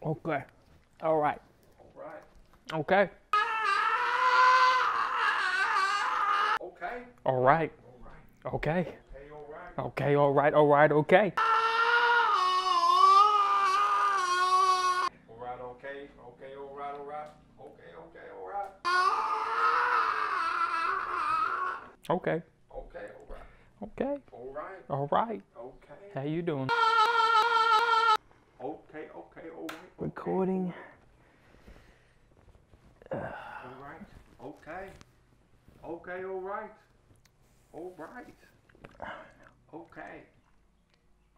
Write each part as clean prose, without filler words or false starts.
Okay. All right. All right. Okay. Okay. All right. All right. Okay. Okay. All right. Okay. All right. All right. Okay. All right. Okay. Okay. All right. All right. Okay. Okay. All right. Okay. Okay. All right. Okay. All right. All right. Okay. How you doing? Okay. Okay. All right. Recording. All right. Okay. Okay. All right. All right. Okay.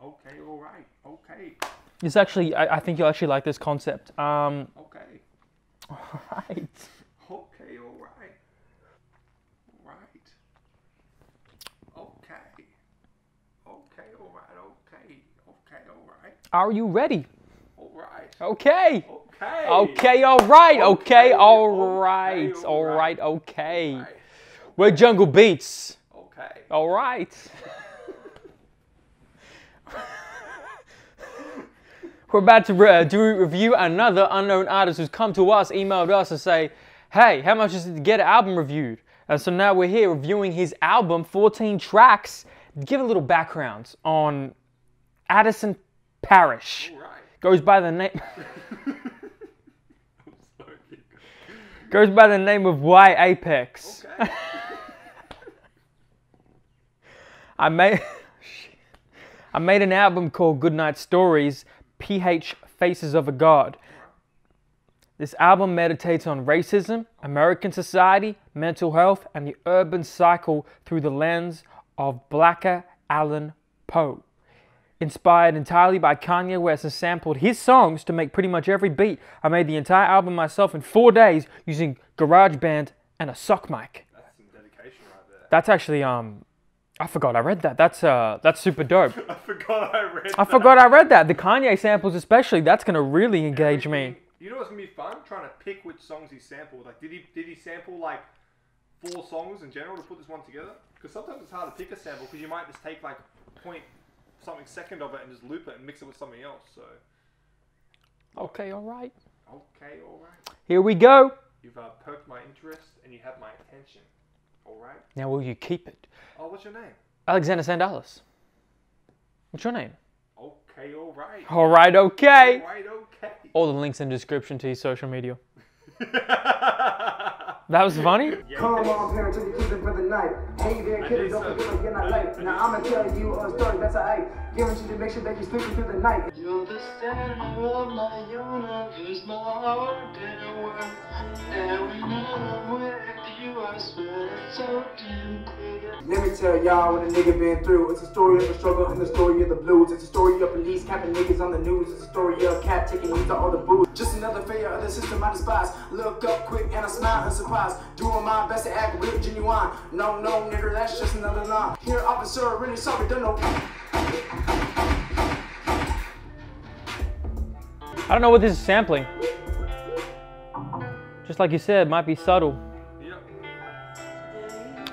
Okay. All right. Okay. It's actually, I think you'll actually like this concept. Okay. All right. Okay. All right. Right. Okay. Okay. All right. Okay. Okay. All right. Are you ready? All right. Okay. Okay. Okay. All right. Okay. Okay, All right. okay, All all right. right. Okay. Right. We're Jungle Beats. Okay. All right. We're about to review another unknown artist who's come to us, emailed us to say, hey, how much is it to get an album reviewed? And so now we're here reviewing his album, 14 tracks. Give a little background on Addison Parrish. All right. Goes by the name goes by the name of Yapex. Okay. I made an album called Goodnight Stories, PH Faces of a God. This album meditates on racism, American society, mental health, and the urban cycle through the lens of Blacker Allen Poe. Inspired entirely by Kanye West, has sampled his songs to make pretty much every beat. I made the entire album myself in 4 days using GarageBand and a sock mic. That's some dedication right there. That's actually I forgot I read that. That's super dope. I forgot I read that. I forgot I read that. The Kanye samples especially, that's gonna really engage me. You know what's gonna be fun? Trying to pick which songs he sampled. Like, did he sample like 4 songs in general to put this one together? Because sometimes it's hard to pick a sample because you might just take like point something second of it and just loop it and mix it with something else. So. Okay, all right. Okay, all right. Here we go. You've perked my interest and you have my attention. All right. Now will you keep it? Oh, what's your name? Alexander Sandalis. What's your name? Okay, all right. All right, okay. All right, okay. All the links in the description to his social media. That was funny? Come on, parents, till you keep it for the night. Hey there, kiddo, don't forget you're not late. Now I'ma tell you a story that's I guarantee to make sure that you're sleeping through the night. You're the center of my universe, my heart didn't work. And when I'm with you, I swear it's so damn clear. Let me tell y'all what a nigga been through. It's a story of the struggle and the story of the blues. It's a story of police capping niggas on the news. It's a story of cat taking me to all the booze. Just another failure of the system I despise. Look up quick and I smile in surprise. Doing my best to act real genuine. No, no, nigga, that's just another line. Here, officer, really sorry, don't know. I don't know what this is sampling. Just like you said, it might be subtle. Yep.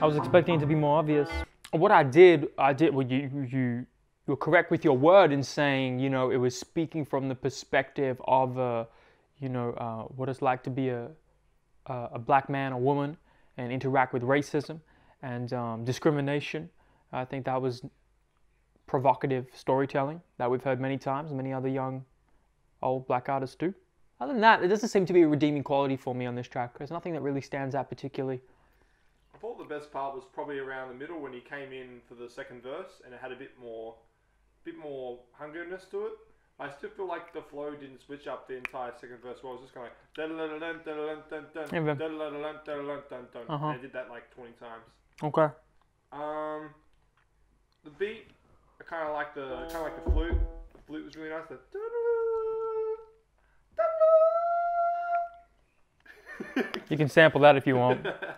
I was expecting it to be more obvious. What I did, well, you're correct with your word in saying, you know, it was speaking from the perspective of, what it's like to be a black man or woman and interact with racism and discrimination. I think that was provocative storytelling that we've heard many times, many other young, old black artists do. Other than that, it doesn't seem to be a redeeming quality for me on this track. There's nothing that really stands out particularly. I thought the best part was probably around the middle when he came in for the second verse and it had a bit more hungriness to it. I still feel like the flow didn't switch up the entire second verse. Well, it was just kind of like and I did that like 20 times. Okay. The beat, I kind of like the flute. The flute was really nice. You can sample that if you want. But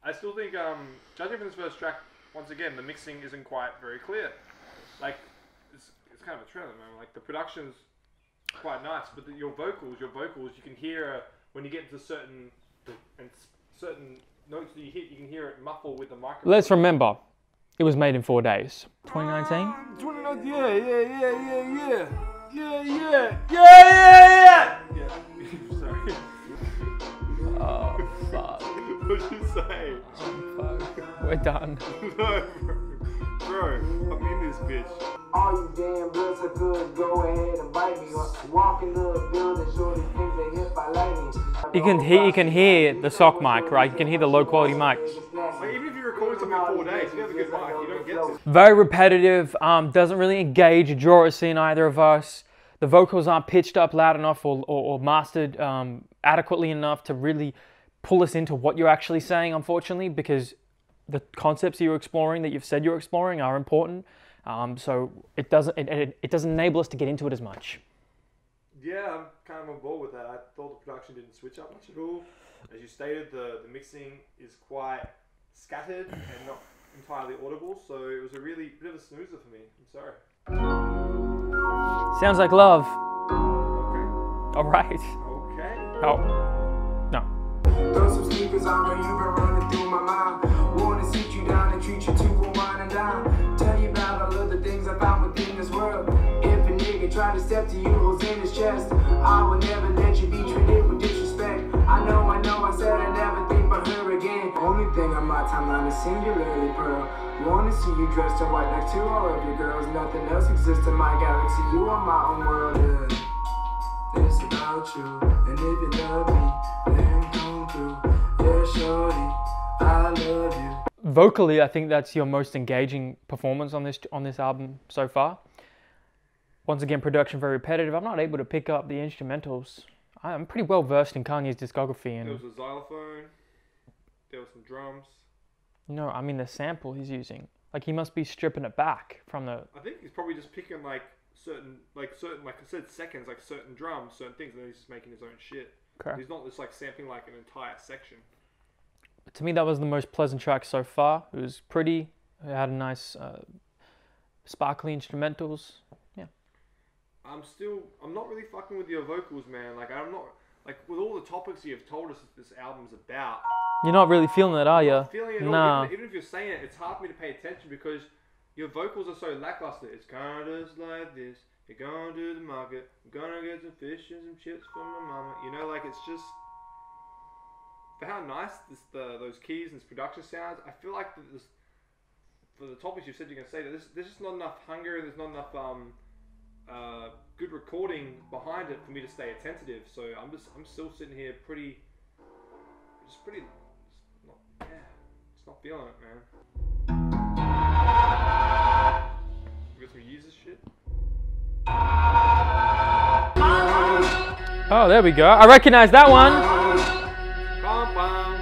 I still think, judging from this first track, once again, the mixing isn't quite very clear. Like, it's kind of a trend at the moment. Like, the production's quite nice, but your vocals, you can hear when you get to certain notes that you hit, you can hear it muffle with the microphone. Let's remember, it was made in 4 days. 2019? 2019, yeah. Yeah. Sorry. Oh, fuck. What'd you say? Fuck. We're done. No, bro, I'm in this bitch. All you damn bloods are good, go ahead and bite me. Walk in the building, shorty think they hit by lightning. You can hear the sock mic, right? You can hear the low quality mic. Like, even if you're recording something in 4 days, if you have a good mic, you don't get this. Very repetitive, doesn't really engage or draw us in, either of us. The vocals aren't pitched up loud enough or mastered adequately enough to really pull us into what you're actually saying, unfortunately, because the concepts you're exploring, that you've said you're exploring, are important. So it doesn't enable us to get into it as much. Yeah, I'm kind of on board with that. I thought the production didn't switch up much at all. As you stated, the mixing is quite scattered and not entirely audible, so it was a really bit of a snoozer for me. I'm sorry. Sounds like love. Okay. All right. Okay. Oh, no. Throw some sneakers on, girl, you been running through my mind. Wanna sit you down and treat you to a wine and dine. Tell you about all of the things I found within this world. If a nigga try to step to you, who's in his chest, I will never let you be treated with disrespect. I know, I said I never think about her again. Only thing on my timeline is singularly pearl. Wanna see you dressed in white next to all of your girls. Nothing else exists in my galaxy, you are my own world, yeah. It's about you, and if you love me, then come through. Yeah, shorty, I love you. Vocally, I think that's your most engaging performance on this album so far. Once again, production very repetitive. I'm not able to pick up the instrumentals. I'm pretty well versed in Kanye's discography, and There was a xylophone. There was some drums. no, I mean the sample he's using. Like, he must be stripping it back from the. I think he's probably just picking like certain, like I said, seconds, like certain drums, certain things, and then he's just making his own shit. Okay. He's not just like sampling like an entire section. To me, that was the most pleasant track so far. It was pretty. It had a nice, sparkly instrumentals. Yeah. I'm not really fucking with your vocals, man. Like, I'm not, like, with all the topics you've told us that this album's about. You're not really feeling it, are you? I'm not feeling it at Nah. all. Even if you're saying it, it's hard for me to pay attention because your vocals are so lackluster. It's kind of just like this. You're going to the market. I'm gonna get some fish and some chips from my mama. You know, like, it's just, for how nice those keys and this production sounds, I feel like for the topics you said you're going to say, that there's just not enough hunger and there's not enough good recording behind it for me to stay attentive. So I'm still sitting here just not feeling it, man. You got some Yeezy shit? Oh, there we go. I recognize that one. Bum, bum.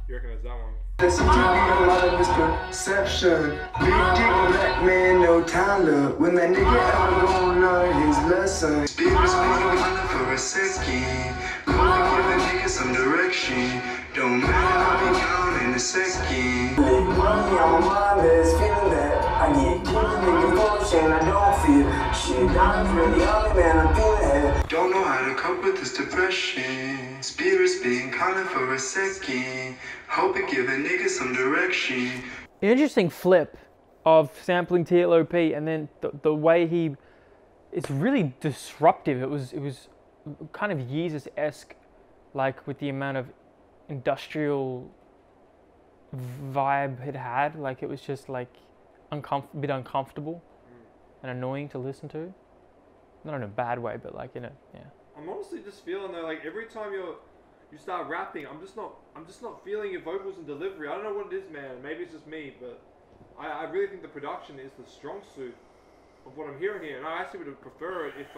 You recognize that one? There seems to be a lot of misconception. Big dick black man, no time love. When that nigga ever gonna learn his lesson. Speakers speaking kinda for a second. Gonna give a nigga some direction. Don't matter how we count in a second. Big money on my mind is feeling that. I get kicked nigga bullshit, I don't feel shit. I'm really on me, man, I'm feeling it. Don't know how to cope with this depression. Speakers speaking kinda for a second. Hope it give a nigga some direction. An interesting flip of sampling TLOP, and then the way it's really disruptive. It was kind of Yeezus-esque, like with the amount of industrial vibe it had. Like, it was just like a bit uncomfortable and annoying to listen to. Not in a bad way, but like in a, yeah. I'm honestly just feeling though, like every time you start rapping, I'm just not feeling your vocals and delivery. I don't know what it is, man. Maybe it's just me, but I really think the production is the strong suit of what I'm hearing here, and I actually would prefer it if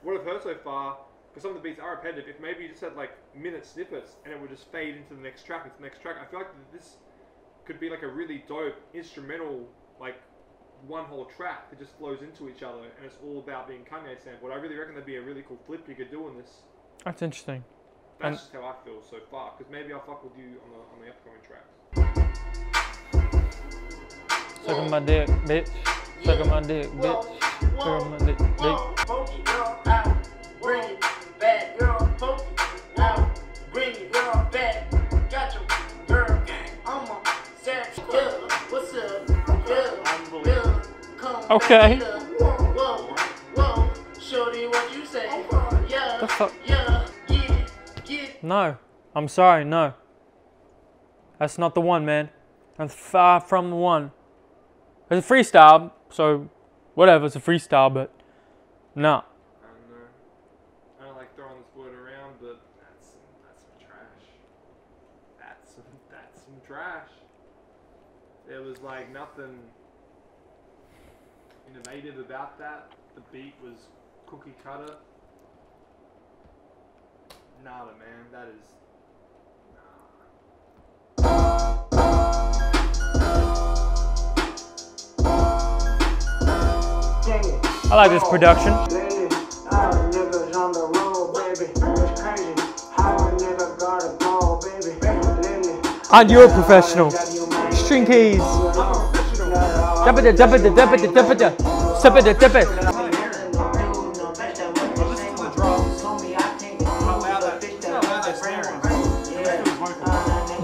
what I've heard so far, because some of the beats are repetitive, if maybe you just had like minute snippets and it would just fade into the next track, I feel like this could be like a really dope instrumental, like one whole track that just flows into each other, and it's all about being Kanye sampled. I really reckon that'd be a really cool flip you could do on this. That's interesting. That's just how I feel so far, because maybe I'll fuck with you on the upcoming tracks. Suck on my dick, bitch. Suck on my dick, bitch. Suck on my dick, bitch. Funky girl out, bring it back, girl. Funky out, bring it girl back. Got your girl, I'm a savage girl. What's up, girl? Come Okay. whoa. No. I'm sorry, no. That's not the one, man. That's far from the one. It's a freestyle, so whatever, it's a freestyle, but no. I don't know. I don't like throwing this word around, but that's some trash. That's some trash. There was like nothing innovative about that. The beat was cookie cutter. Nada, man. That is. I like this production. And you're a professional. String keys. Dip it, dip it, dip it, dip it, dip it, dip it.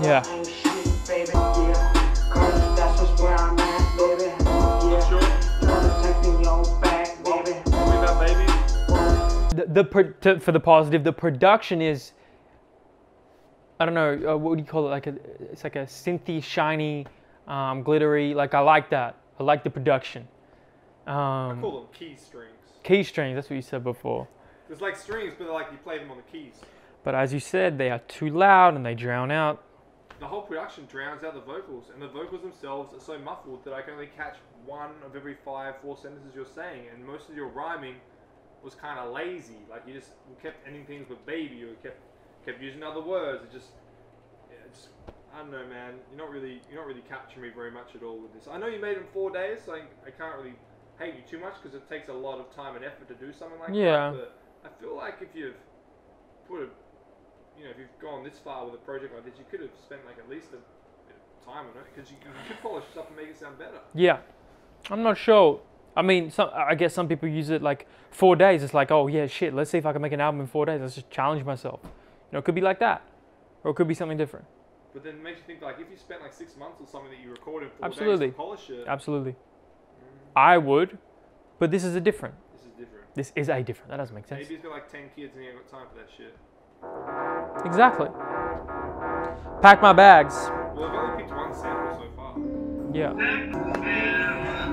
Yeah. For the positive, the production is, I don't know, what would you call it? It's like a synthy, shiny, glittery. Like, I like that. I like the production. I call them key strings. Key strings. That's what you said before. It's like strings, but like you play them on the keys. But as you said, they are too loud and they drown out. The whole production drowns out the vocals, and the vocals themselves are so muffled that I can only catch one of every 4 sentences you're saying, and most of your rhyming was kind of lazy. Like you kept ending things with baby, or kept using other words. It just I don't know, man. You're not really capturing me very much at all with this. I know you made it in 4 days, so I can't really hate you too much because it takes a lot of time and effort to do something like that. But I feel like if you've if you've gone this far with a project like this, you could have spent like at least a bit of time on it, because you could polish stuff and make it sound better. Yeah, I'm not sure. I mean, I guess some people use it like 4 days. It's like, oh yeah, shit, let's see if I can make an album in 4 days. Let's just challenge myself. It could be like that, or it could be something different. But then it makes you think, like, if you spent like 6 months or something that you recorded in 4 Absolutely. days to polish it. Absolutely. I would, but this is a different. This is different. This is a different. That doesn't make sense. Maybe he's got like 10 kids and he ain't got time for that shit. Exactly. Pack my bags. Well, I've only picked one sample so far. Yeah.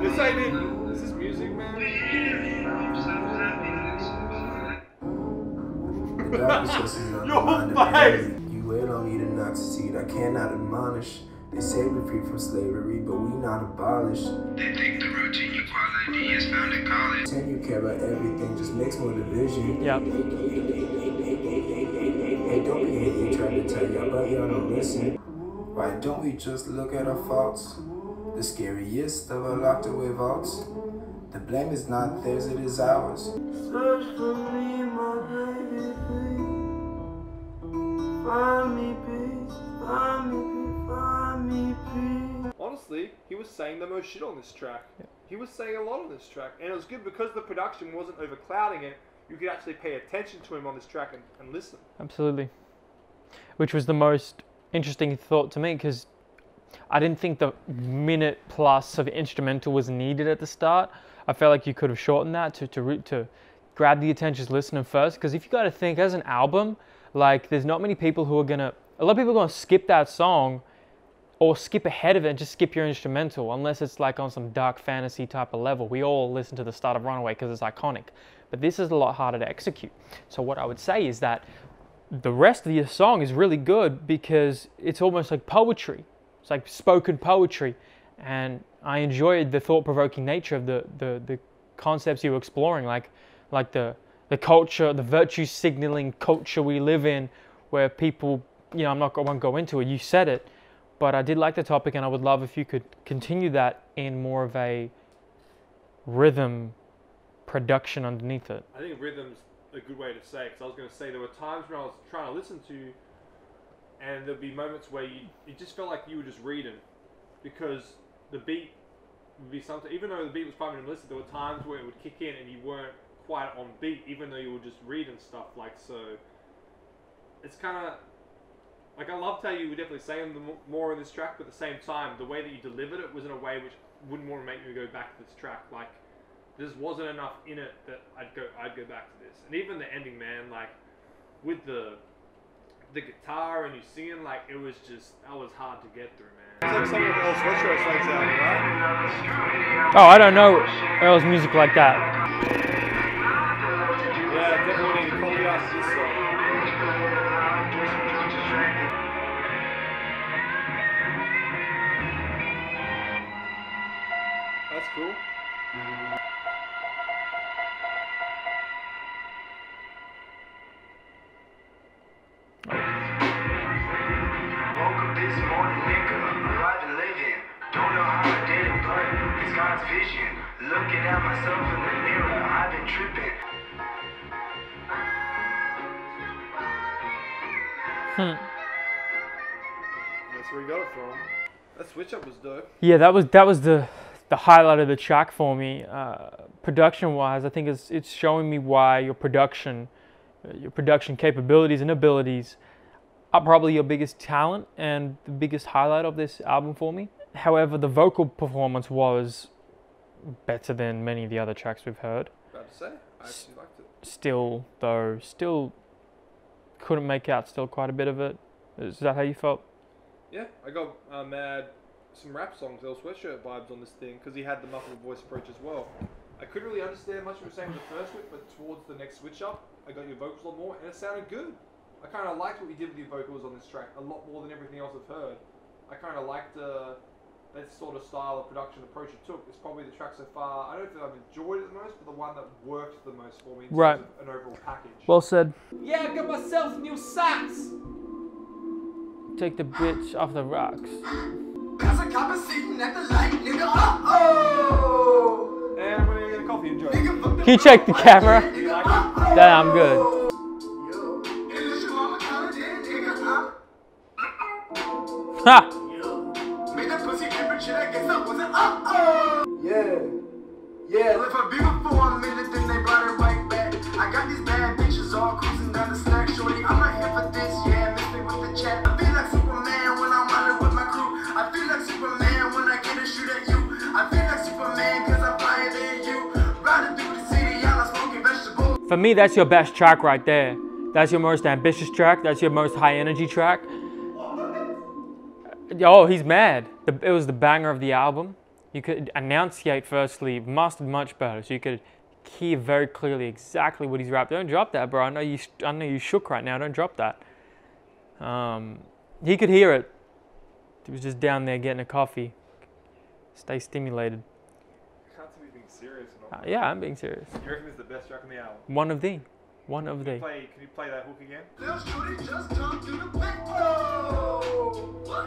This ain't it. Is this music, man? Your face! You wait on me to not succeed, I cannot admonish. They say we're free from slavery, but we not abolished. They think the routine equality is found in college. And you care about everything, just makes more division. Yeah. Hey, don't be hating, trying to tell y'all, but y'all don't listen. Why don't we just look at our faults? The scariest of our locked away vaults. The blame is not theirs, it is ours. Search for me, my baby, please. Find me peace, find me peace. Honestly, he was saying the most shit on this track. Yeah. He was saying a lot on this track, and it was good because the production wasn't overclouding it. You could actually pay attention to him on this track and listen. Absolutely. Which was the most interesting thought to me, because I didn't think the minute plus of instrumental was needed at the start. I felt like you could have shortened that to grab the attention listener first, because if you got to think, as an album, like, there's not many people who are gonna, a lot of people are gonna skip that song or skip ahead of it and just skip your instrumental, unless it's like on some dark fantasy type of level. We all listen to the start of Runaway because it's iconic, but this is a lot harder to execute. So what I would say is that the rest of the song is really good because it's almost like poetry. It's like spoken poetry, and I enjoyed the thought-provoking nature of the concepts you were exploring, like the culture, the virtue signaling culture we live in, where people, I won't go into it, you said it, but I did like the topic, and I would love if you could continue that in more of a rhythm production underneath it. I think rhythm's a good way to say it, because I was going to say there were times when I was trying to listen to, and there'd be moments where it just felt like you were just reading, because the beat would be something, even though the beat was primary to listen, there were times where it would kick in and you weren't quite on beat, even though you were just reading stuff, so it's kind of, like, I loved how you were definitely saying more in this track, but at the same time, the way that you delivered it was in a way which wouldn't want to make me go back to this track. Like, there just wasn't enough in it that I'd go back to this. And even the ending, man, like, with the the guitar and you singing, like it was just, that was hard to get through, man. It's like some of Earl Sweatshirt's legs out, right? Oh, I don't know Earl's music like that. Yeah, definitely need to copy us this song. That's cool. Woke up this morning, nigga, alive and living. Don't know how I did it, but it's God's vision. Looking at myself in the mirror, I've been tripping. That's where he got it from. That switch up was dope. Yeah, that was the highlight of the track for me. Production wise, I think it's showing me why your production capabilities and abilities are probably your biggest talent and the biggest highlight of this album for me. However, the vocal performance was better than many of the other tracks we've heard. About to say, I actually liked it. Still couldn't make out still quite a bit of it. Is that how you felt? Yeah, I got some rap songs, Earl Sweatshirt vibes on this thing, because he had the muffled voice approach as well. I couldn't really understand much of what he was saying with the first bit, but towards the next switch up, I got your vocals a lot more, and it sounded good. I kind of liked what you did with your vocals on this track, a lot more than everything else I've heard. I kind of liked that sort of style of production approach it took. It's probably the track so far, I don't think I've enjoyed it the most, but the one that worked the most for me in terms of an overall package. Well said. Yeah, I got myself new socks! Take the bitch off the rocks. Cause a cop is sitting at the light, nigga. Uh-oh. And I'm gonna get a coffee, enjoy. Can you check the camera? You like it? Yeah, I'm good. Ha! Make that pussy temperature, I guess I wasn't Yeah. Yeah, if I be before a minute, then they brought it right back. I got these bad bitches all cruising down the slack, shorty. I'm not here for this, yeah, miss me with the chat. I feel like Superman when I'm riding with my crew. I feel like Superman when I get a shoot at you. I feel like Superman cause I'm flyer than you. Riding through the city, y'all are smoking vegetables. For me, that's your best track right there. That's your most ambitious track. That's your most high energy track. Oh, he's mad. It was the banger of the album. You could enunciate firstly, mastered much better, so you could hear very clearly exactly what he's rapping. Don't drop that, bro. I know you shook right now. Don't drop that. He could hear it. He was just down there getting a coffee. Stay stimulated. I can't tell you being serious or not. Yeah, I'm being serious. You reckon it's the best track on the album? One of the. Can you play that hook again? Little shorty just come through the back. Oh, what?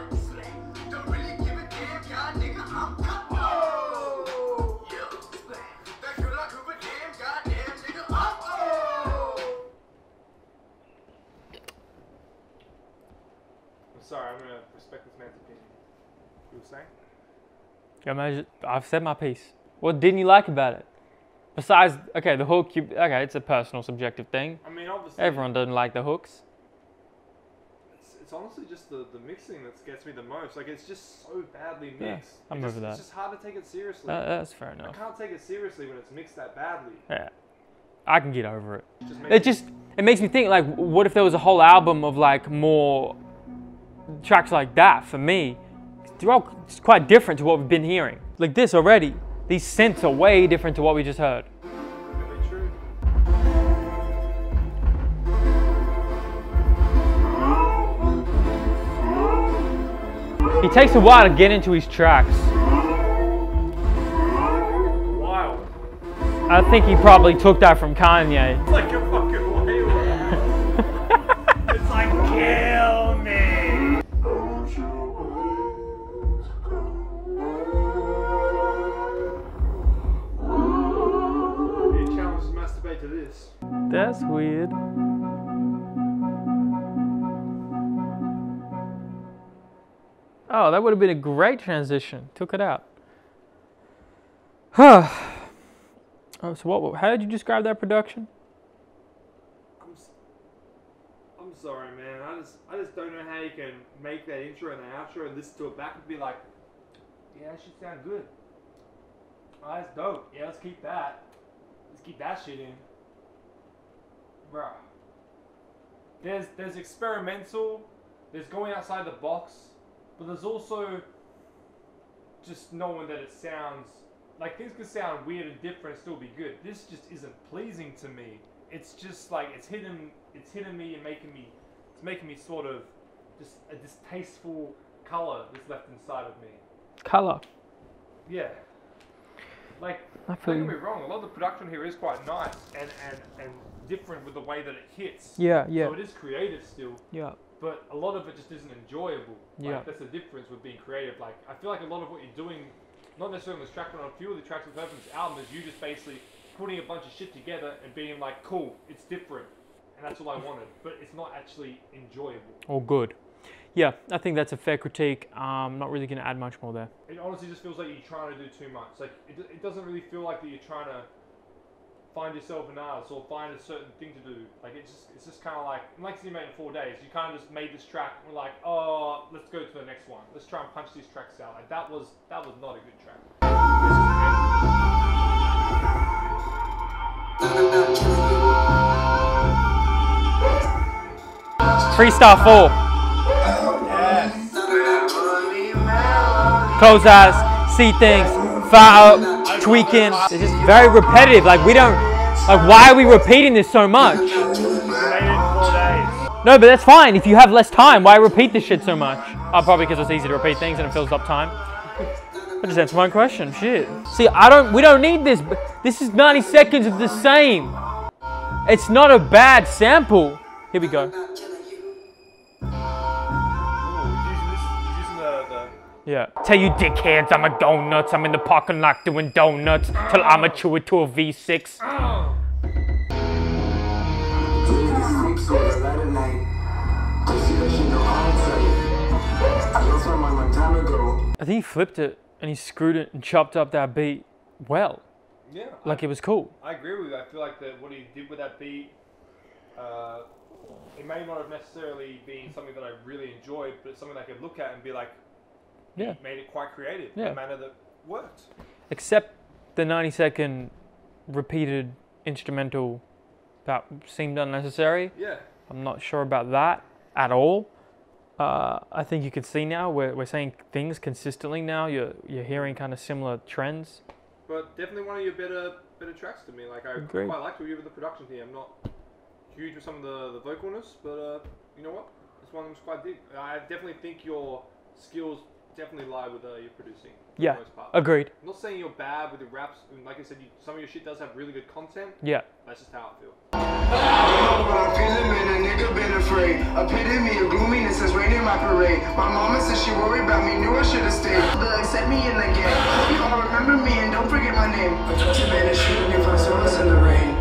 Don't really give a damn, god nigga, I'm cut. Oh, yeah. That girl I grew a damn goddamn nigga. Oh. I'm sorry, I'm gonna respect this man's opinion. You were saying? I've said my piece. What didn't you like about it? Besides, okay, the hook, okay, it's a personal, subjective thing. I mean, obviously... Everyone doesn't like the hooks. It's honestly just the mixing that gets me the most. Like, it's just so badly mixed. Yeah, I'm over that. It's just hard to take it seriously. That's fair I enough. can't take it seriously when it's mixed that badly. Yeah, I can get over it. Just It makes me think, like, what if there was a whole album of, like, more tracks like that for me? It's quite different to what we've been hearing. Like this already. These synths are way different to what we just heard. Really true. He takes a while to get into his tracks. Wild. I think he probably took that from Kanye. It's like a fucking whale. It's like, kill me. He challenges masturbate to this. That's weird. Oh, that would have been a great transition. Took it out. Oh, so how did you describe that production? I'm sorry, man. I just don't know how you can make that intro and the outro and listen to it back and be like, yeah, that should sound good. Oh, that's dope. Yeah, let's keep that. Let's keep that shit in. Bruh. there's experimental, there's going outside the box, but there's also just knowing that it sounds like things can sound weird and different and still be good. This just isn't pleasing to me. It's just like it's hitting me and making me sort of just a distasteful color that's left inside of me. Color. Yeah. Like, I don't feel get you. me wrong, a lot of the production here is quite nice and different with the way that it hits. Yeah. So it is creative still, Yeah. but a lot of it just isn't enjoyable. Yeah. Like, that's the difference with being creative. Like, I feel like a lot of what you're doing, not necessarily on this track, but on a few of the tracks we've heard from this album, is you just basically putting a bunch of shit together and being like, cool, it's different. And that's all I wanted. But it's not actually enjoyable. All good. Yeah, I think that's a fair critique. Not really going to add much more there. It honestly just feels like you're trying to do too much. Like, it doesn't really feel like that you're trying to find yourself an artist or find a certain thing to do. Like, it's just kind of like you made it in 4 days. You kind of just made this track and we're like, oh, let's go to the next one. Let's try and punch these tracks out. Like, that was not a good track. Freestyle 4. Close eyes, see things, fire up, tweaking. It's just very repetitive. Like why are we repeating this so much? We made it in 4 days. No, but that's fine. If you have less time, why repeat this shit so much? Oh, probably because it's easy to repeat things and it fills up time. I just answered my question. Shit. See, we don't need this. This is 90 seconds of the same. It's not a bad sample. Here we go. Yeah. Tell you dickheads, I'm a go nuts. I'm in the parking lot doing donuts till I'm a chew it to a V6. I think he flipped it and he screwed it and chopped up that beat well. Yeah. Like it was cool. I agree with you. I feel like that what he did with that beat, it may not have necessarily been something that I really enjoyed, but it's something I could look at and be like, Yeah. he made it quite creative in Yeah. a manner that worked. Except the 90-second repeated instrumental that seemed unnecessary. Yeah. I'm not sure about that at all. I think you can see now we're saying things consistently now. You're hearing kind of similar trends. But definitely one of your better tracks to me. Like I Agreed. quite like the production here. I'm not huge with some of the vocalness, but you know what? This one was quite deep. I definitely think your skills definitely lie with your producing. For Yeah, the most part. agreed. I'm not saying you're bad with your raps. And like I said, some of your shit does have really good content. Yeah. That's just how I feel. I'm feeling man, a nigga been afraid. Epitome of gloominess is raining my parade. My mama said she worried about me, knew I should have stayed. They'll accept me in the game. You all remember me and don't forget my name. I told you man, it's shooting if I saw us in the rain.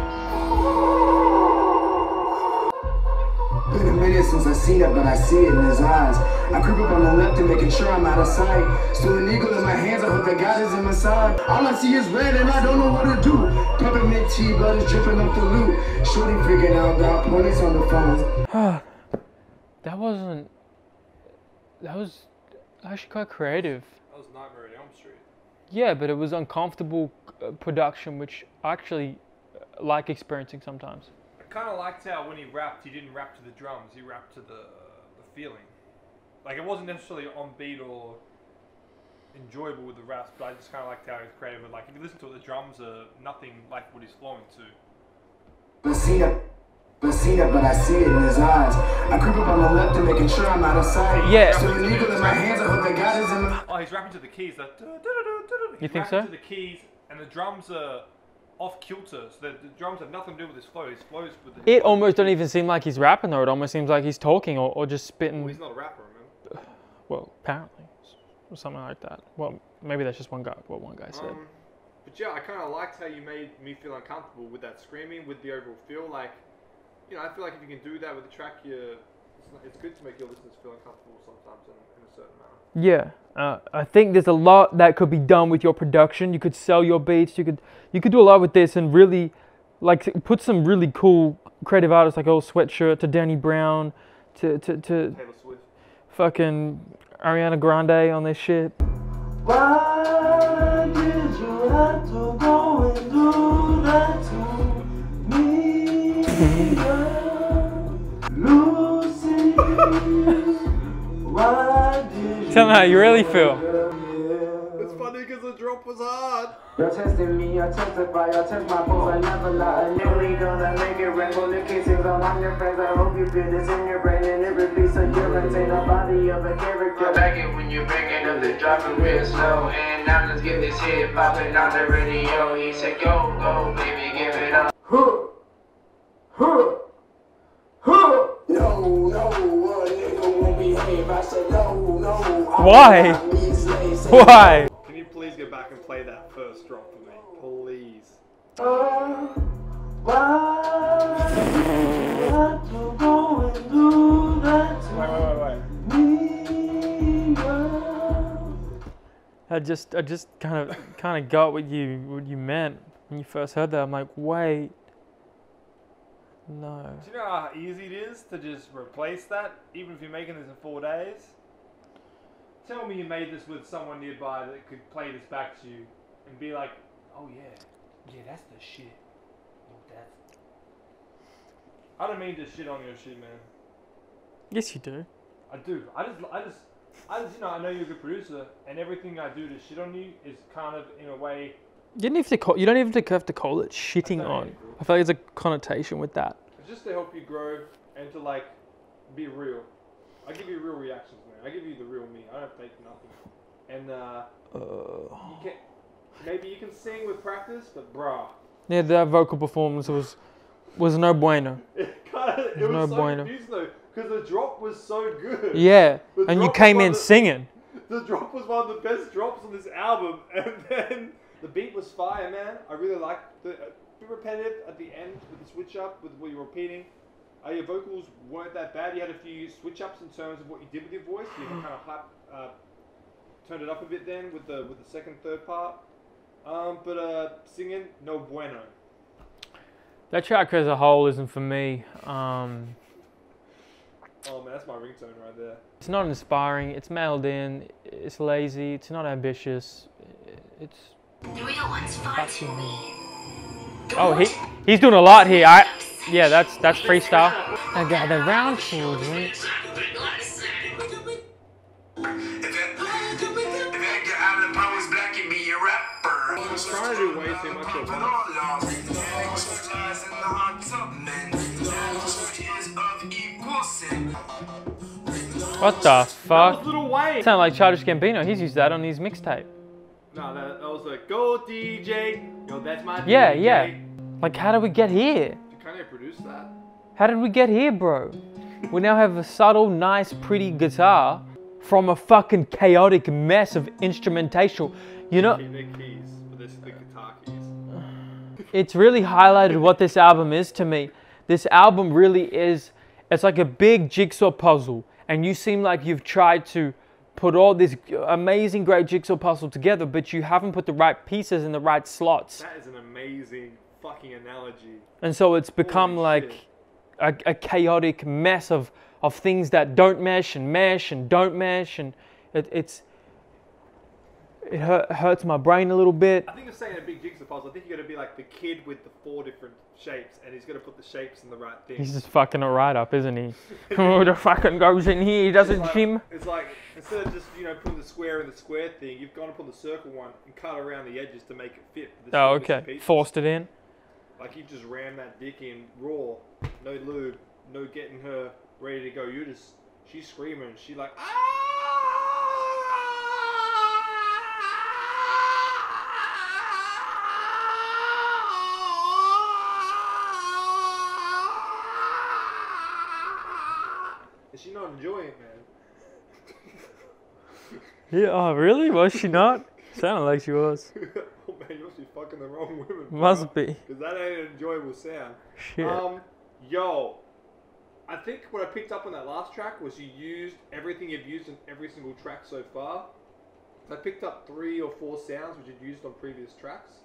Been a minute since I seen it, but I see it in his eyes. I creep up on the left and making sure I'm out of sight. Still an eagle in my hands, I hope that God is in my side. All I see is red and I don't know what to do. Peppermint tea, blood is dripping up the loot. Shorty freaking out, got ponies on the phone. That was actually quite creative. That was Nightmare on Elm Street. Yeah, but it was uncomfortable production, which I actually like experiencing sometimes. I kind of liked how when he rapped, he didn't rap to the drums. He rapped to the feeling. Like it wasn't necessarily on beat or enjoyable with the raps, but I just kind of liked how he was creative. But like if you listen to it, the drums are nothing like what he's flowing to. But I see it in his eyes. I creep up on the left and making sure I'm out of sight. Yeah. Still an eagle in my hands, I hope that God is in my... Oh, he's rapping to the keys. That You think so? To the keys, and the drums are off kilter. So the drums have nothing to do with his flow. His flows with the. It almost don't even seem like he's rapping though. It almost seems like he's talking or just spitting. Well, he's not a rapper, remember? Well, apparently, or something like that. Well, maybe that's just one guy. What one guy said. But yeah, I kind of liked how you made me feel uncomfortable with that screaming, with the overall feel. Like, you know, I feel like if you can do that with the track, it's good to make your listeners feel uncomfortable sometimes in a certain manner. Yeah, I think there's a lot that could be done with your production. You could sell your beats. You could do a lot with this and really, like, put some really cool creative artists like Old Sweatshirt to Danny Brown to Taylor Swift. fucking Ariana Grande on this shit. Why did you have to go and do that to me, girl? Tell me how you really feel. It's funny because the drop was hard. You're testing me, I testify, I test my pulse, I never lie. I'm nearly gonna make it rain. Full of kisses among your friends. I hope you feel this in your brain and it release so you maintain a body of a character. I back it when you're breaking up the dropping real slow. And now let's get this hit popping on the radio. He said, go, go, baby, give it up. Huh, huh, huh. No, no, a nigga won't behave. I said no, no. Why? Why? Can you please go back and play that first drop for me? Please. Wait. I just kind of got what you meant when you first heard that. I'm like, wait, no. Do you know how easy it is to just replace that, even if you're making this in 4 days? Tell me you made this with someone nearby that could play this back to you and be like, oh yeah, that's the shit. I don't mean to shit on your shit, man. Yes, you do. I do. I just, you know, I know you're a good producer, and everything I do to shit on you is kind of in a way. You don't even have to call it shitting on. I feel like there's a connotation with that. It's just to help you grow and to like be real. I give you real reactions, man. I give you the real me. I don't take nothing. And you can maybe you can sing with practice, but bruh. Yeah, that vocal performance was no bueno. It was no so bueno. confusing though, because the drop was so good. Yeah, The and you drop came was in singing. The drop was one of the best drops on this album, and then the beat was fire, man. I really liked the bit repetitive at the end with the switch up with what you were repeating. Your vocals weren't that bad. You had a few switch ups in terms of what you did with your voice. You kind of turned it up a bit then with the second, third part. But singing, no bueno. That track as a whole isn't for me. Oh man, that's my ringtone right there. It's not inspiring. It's mailed in. It's lazy. It's not ambitious. It's. The real one's far too mean. Oh, he's doing a lot here. Yeah, that's freestyle. I got the round children. I'm trying to do way too much of What the fuck? Little Wayne. Sound like Childish Gambino. He's used that on his mixtape. No, that was like, go DJ. Yo, that's my DJ. Yeah. Like, how did we get here? Did Kanye produce that? How did we get here, bro? We now have a subtle, nice, pretty guitar from a fucking chaotic mess of instrumentation. You know, They're keys, but this is the guitar keys. it's really highlighted what this album is to me. This album really is, it's like a big jigsaw puzzle. And you seem like you've tried to put all this amazing, great jigsaw puzzle together, but you haven't put the right pieces in the right slots. That is an amazing fucking analogy. And so it's become Holy like shit. a chaotic mess of things that don't mesh and don't mesh, and it hurts my brain a little bit. I think you're saying a big jigsaw puzzle. I think you're going to be like the kid with the 4 different shapes, and he's going to put the shapes in the right thing. He's just fucking it right up, isn't he? Who the fucking goes in here? He doesn't gym. It's like, instead of just, putting the square in the square thing, you've gone up on the circle one and cut around the edges to make it fit. Oh, okay. Forced it in. Like you just rammed that dick in raw, no lube, no getting her ready to go. She's screaming. She's like, ah! Is she not enjoying it, man? Yeah, oh really? Was she not? Sounded like she was. Oh man, you must be fucking the wrong women. Must be. Because that ain't an enjoyable sound. Shit. Yo, I think what I picked up on that last track was you used everything you've used in every single track so far. I picked up 3 or 4 sounds which you'd used on previous tracks.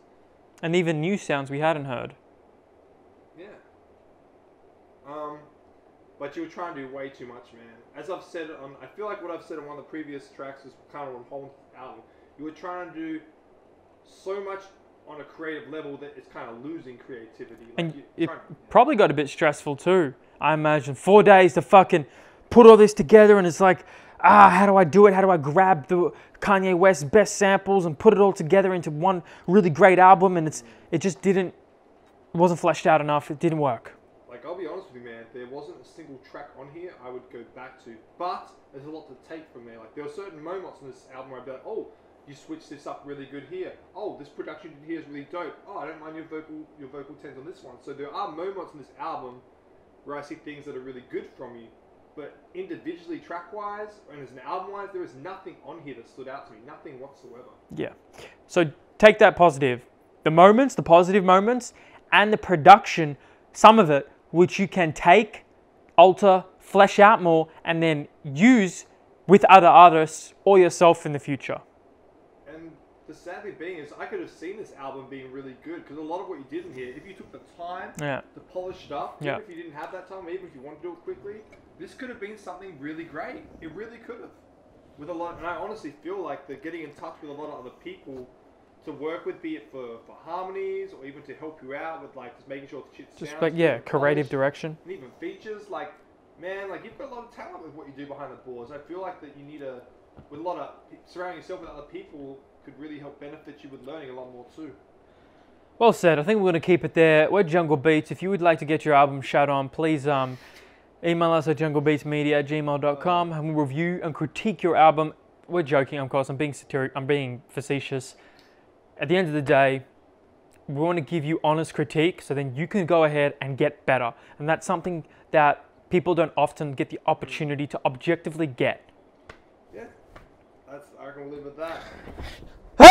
And even new sounds we hadn't heard. Yeah. But you were trying to do way too much, man. As I've said I feel like what I've said on one of the previous tracks is kind of on the whole album. You were trying to do so much on a creative level that it's kind of losing creativity. Like And it probably got a bit stressful too. I imagine 4 days to fucking put all this together, and it's like how do I do it? How do I grab the Kanye West best samples and put it all together into one really great album? And it just didn't, it wasn't fleshed out enough. It didn't work. Like, I'll be honest with you, man, there wasn't a single track on here I would go back to, but there's a lot to take from there. Like, there were certain moments in this album where I'd be like, oh, you switched this up really good here. Oh, this production here is really dope. Oh, I don't mind your vocal tens on this one. So there are moments in this album where I see things that are really good from you, but individually, track-wise, and as an album-wise, there is nothing on here that stood out to me. Nothing whatsoever. Yeah. So take that positive. The moments, the positive moments, and the production, some of it, which you can take, alter, flesh out more, and then use with other artists or yourself in the future. And the sad thing being is I could have seen this album being really good, because a lot of what you did in here, if you took the time to polish it up, even if you didn't have that time, even if you wanted to do it quickly, this could have been something really great. It really could have. With a lot, and I honestly feel like they're getting in touch with a lot of other people to work with, be it for harmonies or even to help you out with like just making sure the shit sounds just like, yeah, creative direction. And even features, like, man, like you've got a lot of talent with what you do behind the boards. I feel like that you need with a lot of, surrounding yourself with other people could really help benefit you with learning a lot more too. Well said. I think we're going to keep it there. We're Jungle Beats. If you would like to get your album shout on, please email us at junglebeatsmedia@gmail.com and we'll review and critique your album. We're joking, of course. I'm being satiric. I'm being facetious. At the end of the day, we want to give you honest critique so then you can go ahead and get better. And that's something that people don't often get the opportunity to objectively get. Yeah, I reckon we'll leave it at that.